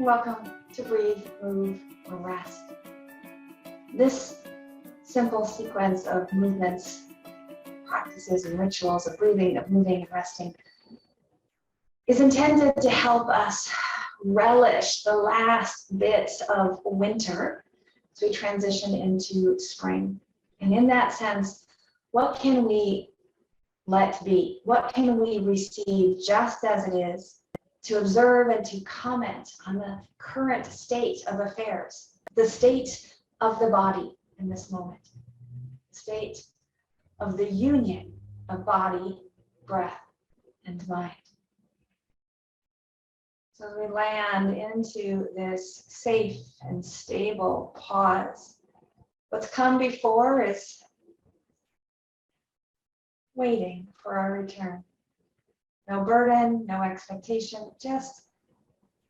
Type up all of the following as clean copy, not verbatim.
Welcome to Breathe, Move, or Rest. This simple sequence of movements, practices, and rituals of breathing, of moving, and resting is intended to help us relish the last bits of winter as we transition into spring. And in that sense, what can we let be? What can we receive just as it is, to observe and to comment on the current state of affairs, the state of the body in this moment, the state of the union of body, breath, and mind. So as we land into this safe and stable pause, what's come before is waiting for our return. No burden, no expectation, just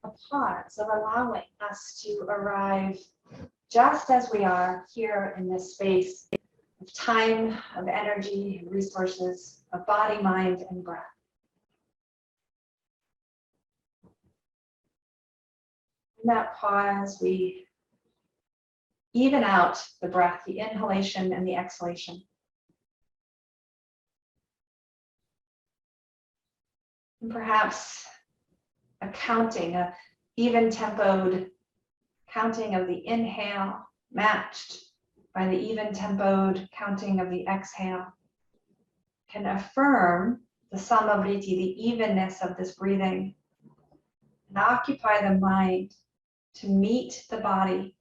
a pause of allowing us to arrive just as we are here in this space of time, of energy, and resources, of body, mind, and breath. In that pause, we even out the breath, the inhalation and the exhalation. And perhaps a counting, a even tempoed counting of the inhale matched by the even tempoed counting of the exhale can affirm the samavriti, the evenness of this breathing, and occupy the mind to meet the body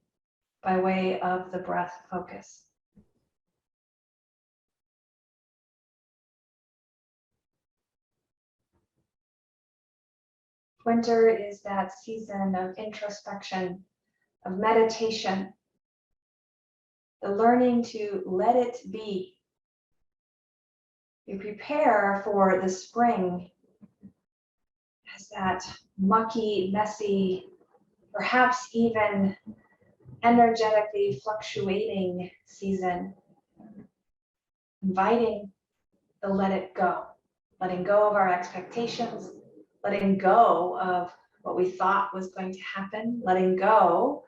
by way of the breath focus. Winter is that season of introspection, of meditation, the learning to let it be. We prepare for the spring as that mucky, messy, perhaps even energetically fluctuating season, inviting the let it go, letting go of our expectations, letting go of what we thought was going to happen, letting go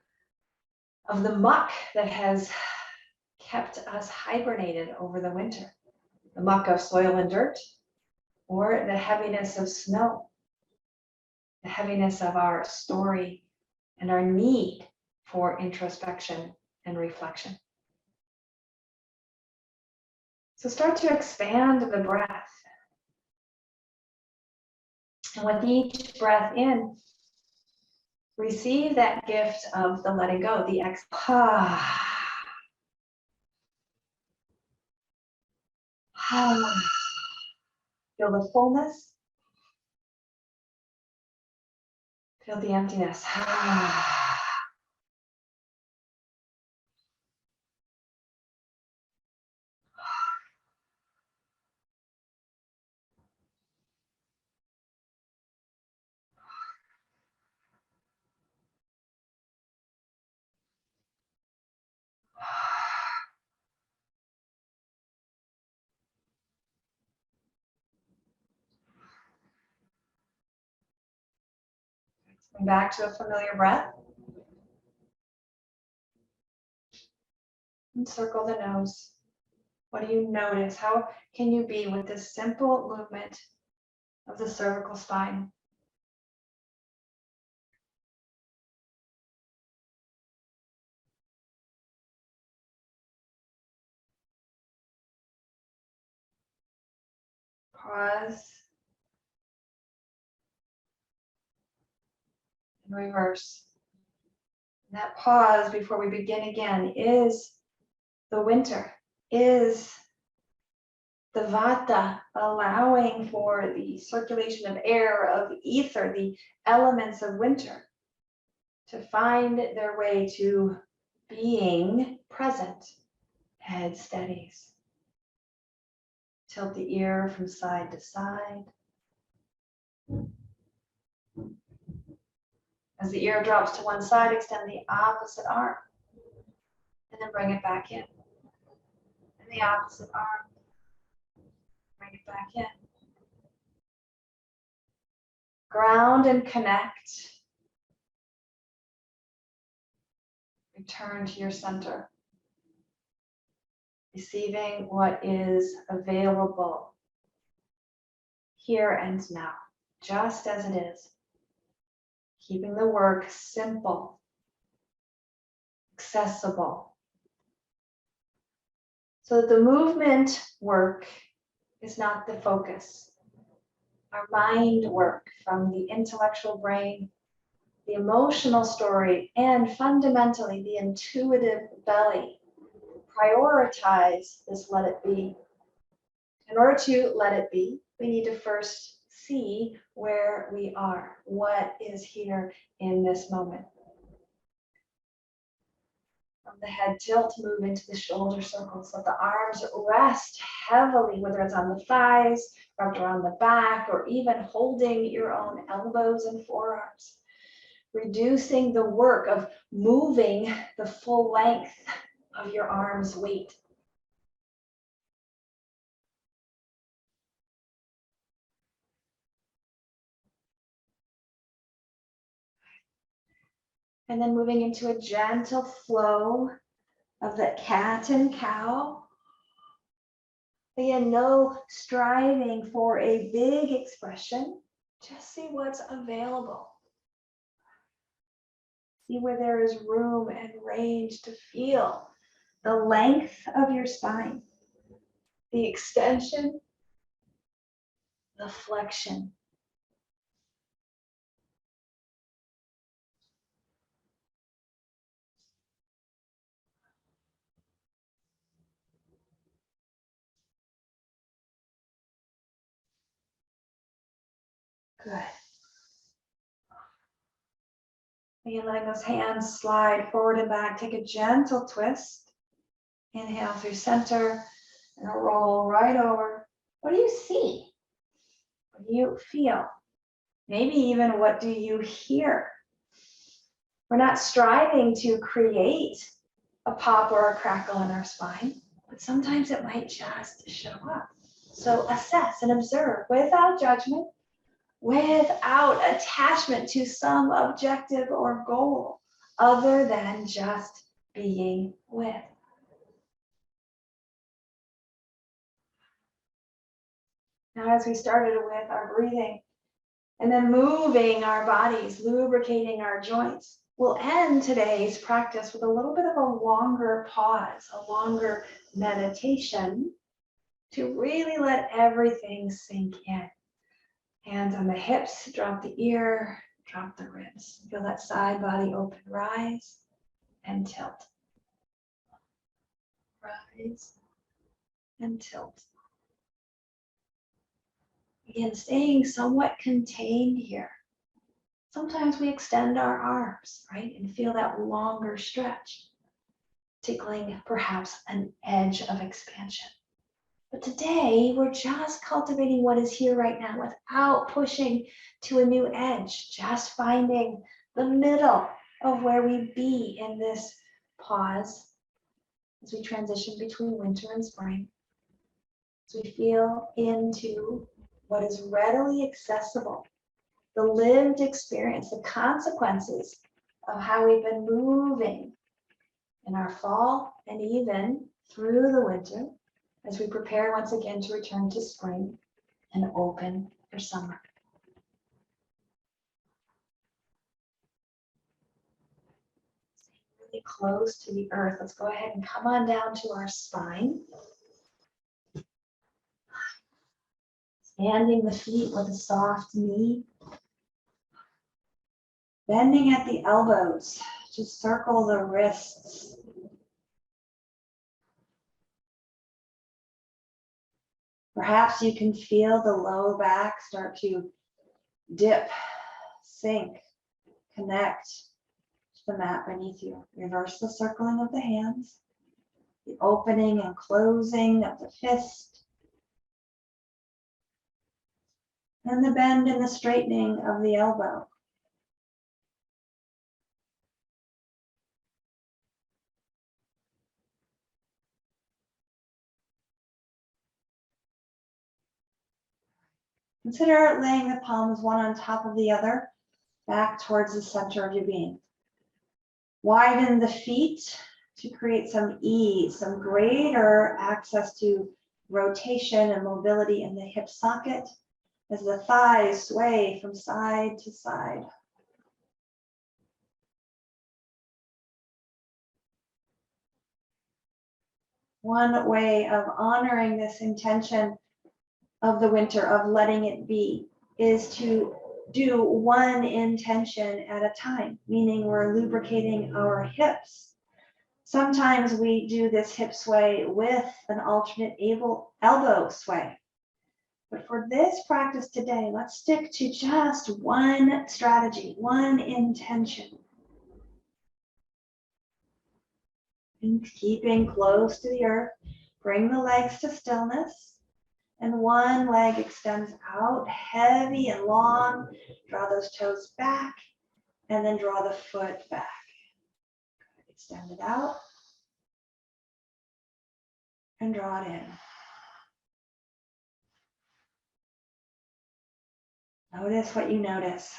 of the muck that has kept us hibernated over the winter, the muck of soil and dirt, or the heaviness of snow, the heaviness of our story and our need for introspection and reflection. So start to expand the breath. And with each breath in, receive that gift of the letting go, the exhale. Feel the fullness. Feel the emptiness. Coming back to a familiar breath. And circle the nose. What do you notice? How can you be with this simple movement of the cervical spine? Pause. And reverse. And that pause before we begin again is the winter, is the vata, allowing for the circulation of air, of ether, the elements of winter to find their way to being present. Head steadies. Tilt the ear from side to side. As the ear drops to one side, extend the opposite arm. And then bring it back in. And the opposite arm. Bring it back in. Ground and connect Return to your center. Receiving what is available here and now, just as it is. Keeping the work simple, accessible, so that the movement work is not the focus. Our mind work from the intellectual brain, the emotional story, and fundamentally the intuitive belly. Prioritize this let it be. In order to let it be, we need to first see where we are, what is here in this moment. From the head tilt, move into the shoulder circles. Let the arms rest heavily, whether it's on the thighs, wrapped around the back, or even holding your own elbows and forearms. Reducing the work of moving the full length of your arm's weight. And then moving into a gentle flow of the cat and cow. Again, no striving for a big expression. Just see what's available. See where there is room and range to feel the length of your spine, the extension, the flexion. Good. Again, letting those hands slide forward and back. Take a gentle twist. Inhale through center and roll right over. What do you see? What do you feel? Maybe even what do you hear? We're not striving to create a pop or a crackle in our spine, but sometimes it might just show up. So assess and observe without judgment, without attachment to some objective or goal other than just being with. Now, as we started with our breathing and then moving our bodies, lubricating our joints, we'll end today's practice with a little bit of a longer pause, a longer meditation to really let everything sink in. Hands on the hips, drop the ear, drop the ribs. Feel that side body open, rise and tilt. Rise and tilt. Again, staying somewhat contained here. Sometimes we extend our arms, right, and feel that longer stretch, tickling perhaps an edge of expansion. But today, we're just cultivating what is here right now without pushing to a new edge, just finding the middle of where we be in this pause as we transition between winter and spring. As we feel into what is readily accessible, the lived experience, the consequences of how we've been moving in our fall and even through the winter as we prepare once again to return to spring and open for summer. Stay really close to the earth. Let's go ahead and come on down to our spine. Standing the feet with a soft knee. Bending at the elbows, just circle the wrists. Perhaps you can feel the low back start to dip, sink, connect to the mat beneath you. Reverse the circling of the hands, the opening and closing of the fist, and the bend and the straightening of the elbow. Consider laying the palms one on top of the other, back towards the center of your being. Widen the feet to create some ease, some greater access to rotation and mobility in the hip socket as the thighs sway from side to side. One way of honoring this intention of the winter, of letting it be, is to do one intention at a time, meaning we're lubricating our hips. Sometimes we do this hip sway with an alternate elbow sway. But for this practice today, let's stick to just one strategy, one intention. And keeping close to the earth, bring the legs to stillness. And one leg extends out, heavy and long. Draw those toes back, and then draw the foot back. Extend it out, and draw it in. Notice what you notice.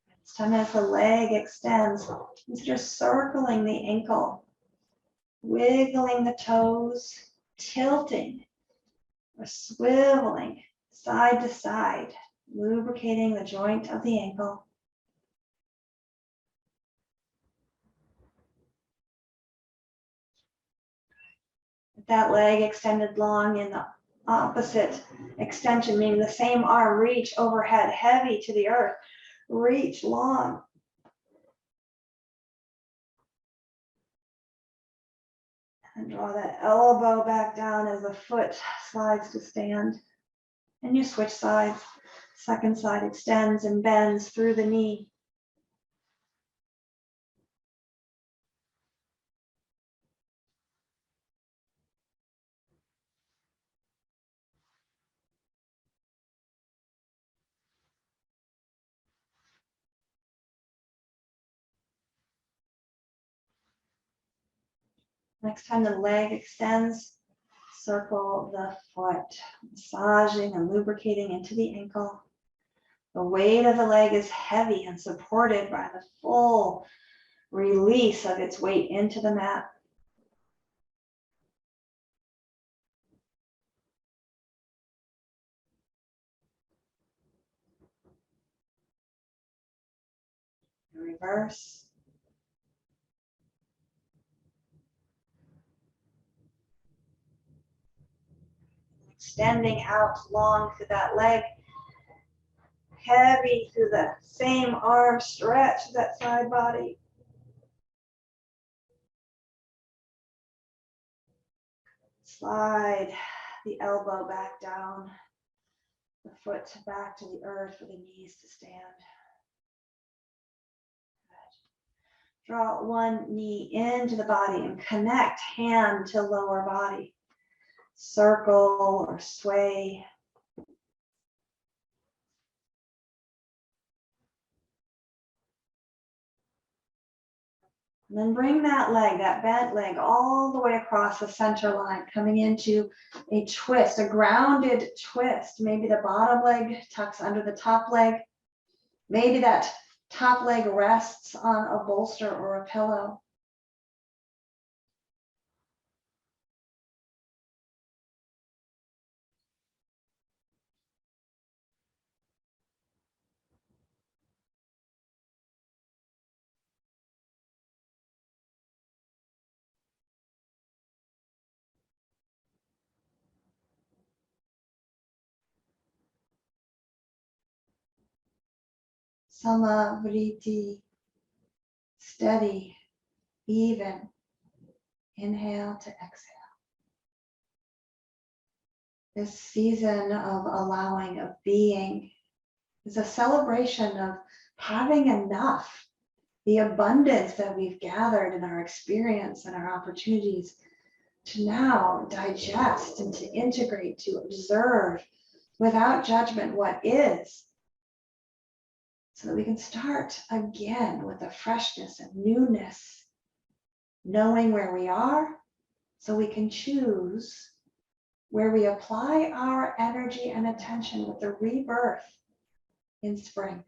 Each time as the leg extends, consider circling the ankle, wiggling the toes, tilting or swiveling side to side, lubricating the joint of the ankle. With that leg extended long in the opposite extension, meaning the same arm, reach overhead, heavy to the earth, reach long. And draw that elbow back down as the foot slides to stand. And you switch sides. Second side extends and bends through the knee. Next time the leg extends, circle the foot, massaging and lubricating into the ankle. The weight of the leg is heavy and supported by the full release of its weight into the mat. Reverse. Extending out long through that leg. Heavy through the same arm, stretch that side body. Slide the elbow back down, the foot back to the earth for the knees to stand. Good. Draw one knee into the body and connect hand to lower body. Circle or sway. And then bring that leg, that bent leg, all the way across the center line, coming into a twist, a grounded twist. Maybe the bottom leg tucks under the top leg. Maybe that top leg rests on a bolster or a pillow. Samavriti, steady, even. Inhale to exhale. This season of allowing, of being, is a celebration of having enough, the abundance that we've gathered in our experience and our opportunities to now digest and to integrate, to observe without judgment what is, so that we can start again with a freshness and newness, knowing where we are So we can choose where we apply our energy and attention with the rebirth in spring.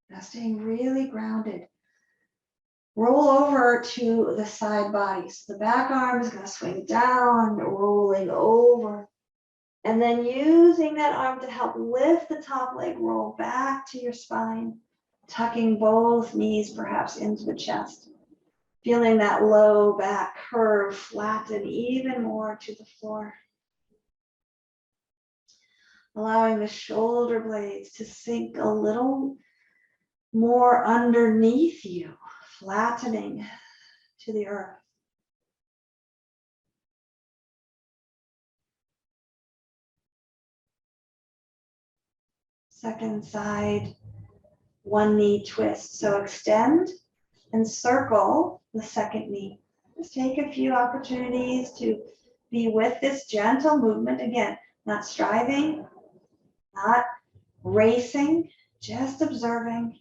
Now staying really grounded. Roll over to the side body. So the back arm is going to swing down, rolling over. And then using that arm to help lift the top leg, roll back to your spine, tucking both knees perhaps into the chest. Feeling that low back curve flatten even more to the floor. Allowing the shoulder blades to sink a little more underneath you, flattening to the earth. Second side, one knee twist. So extend and circle the second knee. Just take a few opportunities to be with this gentle movement. Again, not striving, not racing, just observing.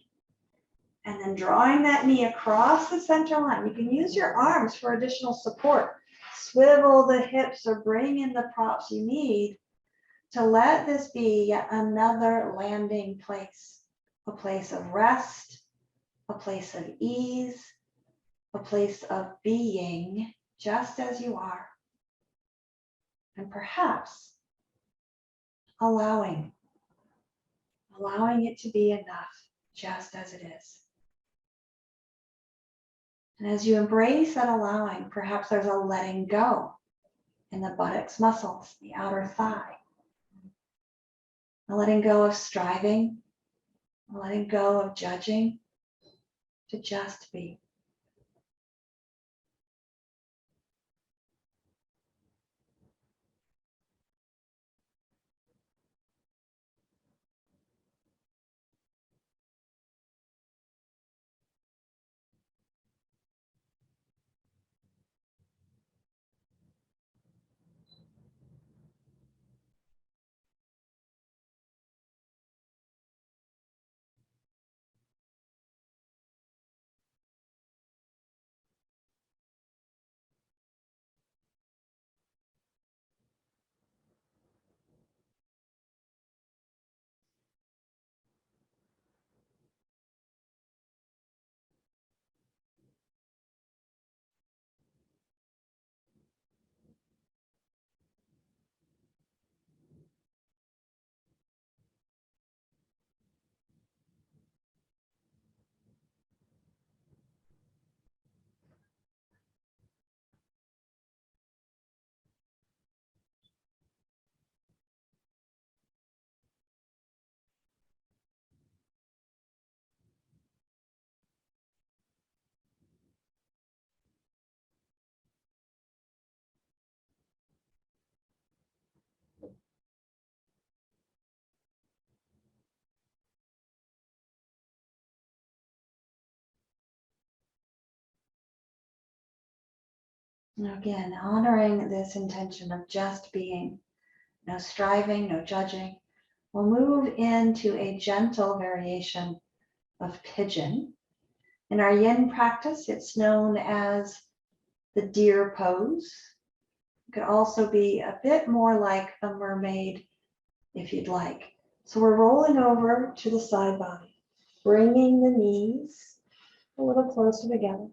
And then drawing that knee across the center line. You can use your arms for additional support. Swivel the hips or bring in the props you need to let this be yet another landing place. A place of rest, a place of ease, a place of being just as you are. And perhaps allowing it to be enough just as it is. And as you embrace that allowing, perhaps there's a letting go in the buttocks muscles, the outer thigh. A letting go of striving, a letting go of judging, to just be. Now again, honoring this intention of just being, no striving, no judging, we'll move into a gentle variation of pigeon. In our yin practice, it's known as the deer pose. It could also be a bit more like a mermaid if you'd like. So we're rolling over to the side body, bringing the knees a little closer together.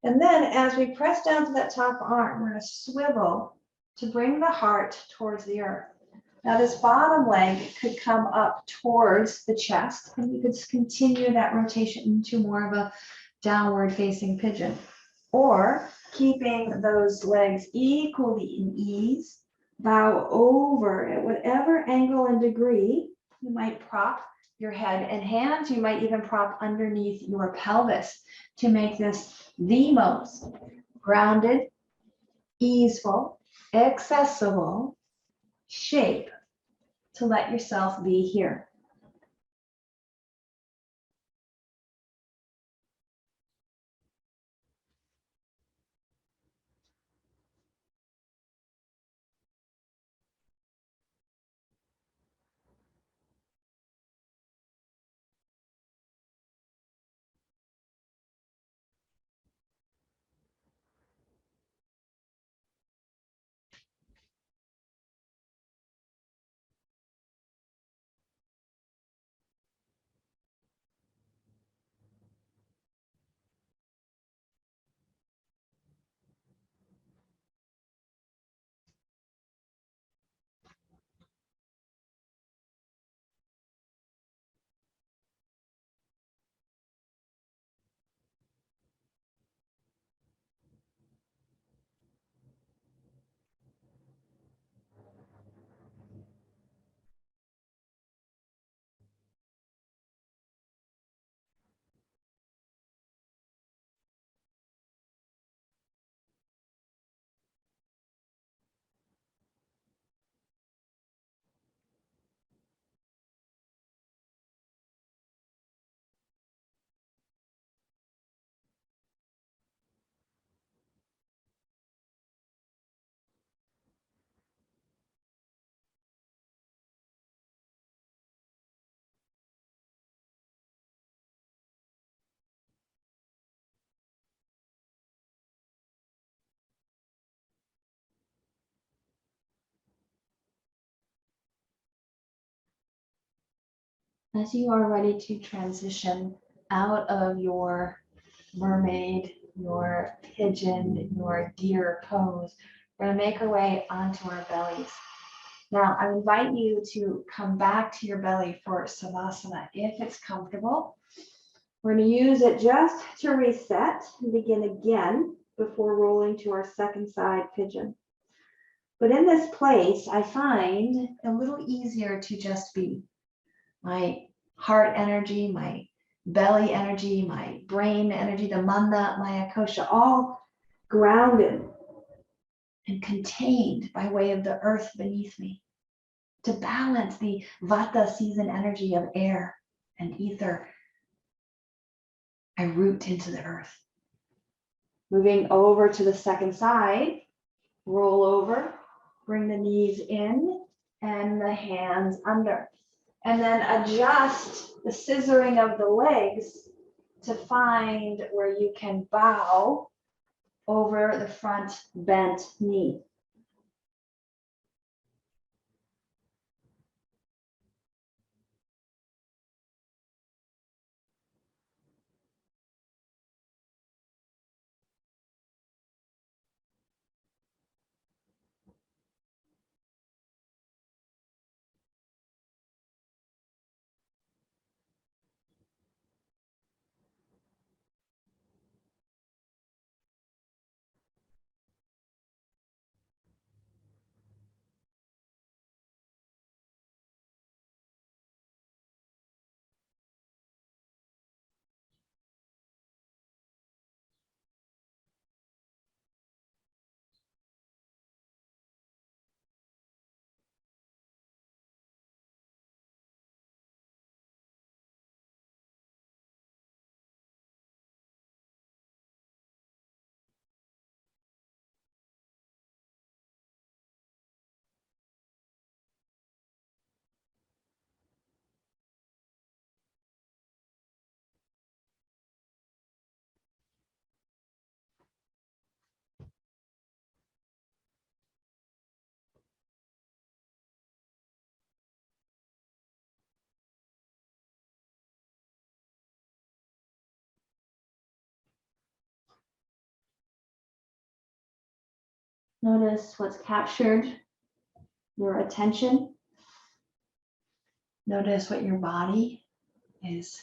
And then as we press down to that top arm, we're going to swivel to bring the heart towards the earth. Now this bottom leg could come up towards the chest, and you could continue that rotation into more of a downward facing pigeon. Or keeping those legs equally in ease, bow over at whatever angle and degree. You might prop your head and hands. You might even prop underneath your pelvis to make this the most grounded, easeful, accessible shape to let yourself be here. As you are ready to transition out of your mermaid, your pigeon, your deer pose, we're going to make our way onto our bellies. Now, I invite you to come back to your belly for Savasana if it's comfortable. We're going to use it just to reset and begin again before rolling to our second side pigeon. But in this place, I find a little easier to just be. My heart energy, my belly energy, my brain energy, the manda, my akosha, all grounded and contained by way of the earth beneath me to balance the vata season energy of air and ether. I root into the earth. Moving over to the second side, roll over, bring the knees in and the hands under. And then adjust the scissoring of the legs to find where you can bow over the front bent knee. Notice what's captured your attention. Notice what your body is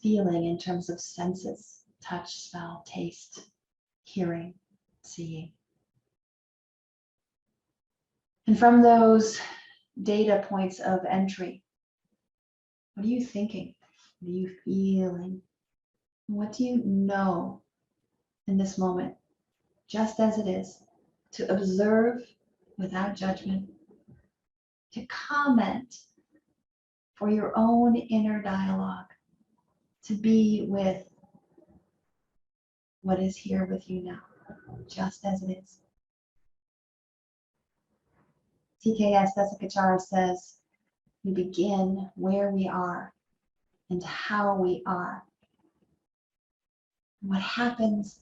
feeling in terms of senses. touch, smell, taste, hearing, seeing. And from those data points of entry, what are you thinking? What are you feeling? What do you know in this moment, just as it is, to observe without judgment, to comment for your own inner dialogue, to be with what is here with you now, just as it is. TKS Desikachara says, we begin where we are and how we are. What happens,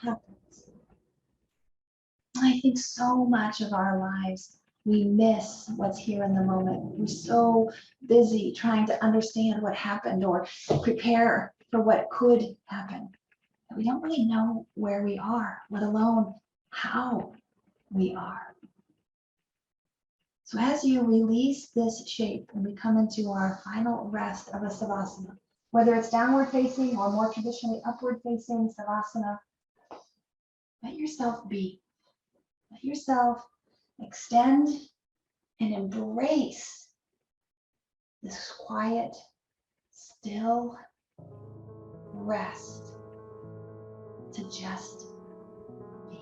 happens. I think so much of our lives, we miss what's here in the moment. We're so busy trying to understand what happened or prepare for what could happen that we don't really know where we are, let alone how we are. So as you release this shape and we come into our final rest of a savasana, whether it's downward facing or more traditionally upward facing savasana, let yourself be. Let yourself extend and embrace this quiet, still rest to just be.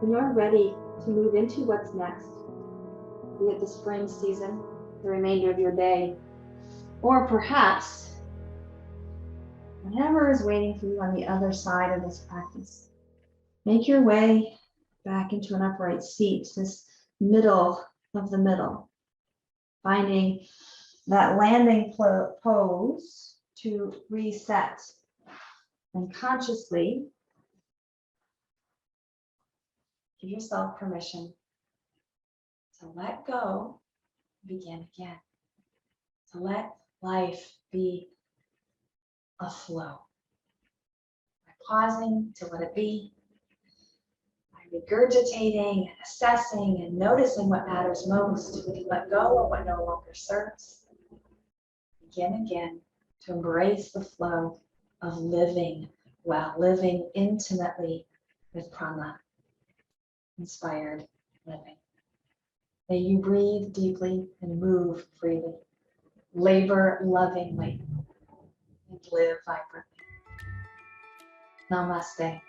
When you're ready to move into what's next, be it the spring season, the remainder of your day, or perhaps whatever is waiting for you on the other side of this practice, make your way back into an upright seat, this middle of the middle, finding that landing pose to reset, and consciously give yourself permission to let go, begin again, to let life be a flow. By pausing to let it be, by regurgitating and assessing and noticing what matters most, we can let go of what no longer serves. Begin again to embrace the flow of living well, living intimately with prana, inspired living. May you breathe deeply and move freely, labor lovingly, and live vibrantly. Namaste.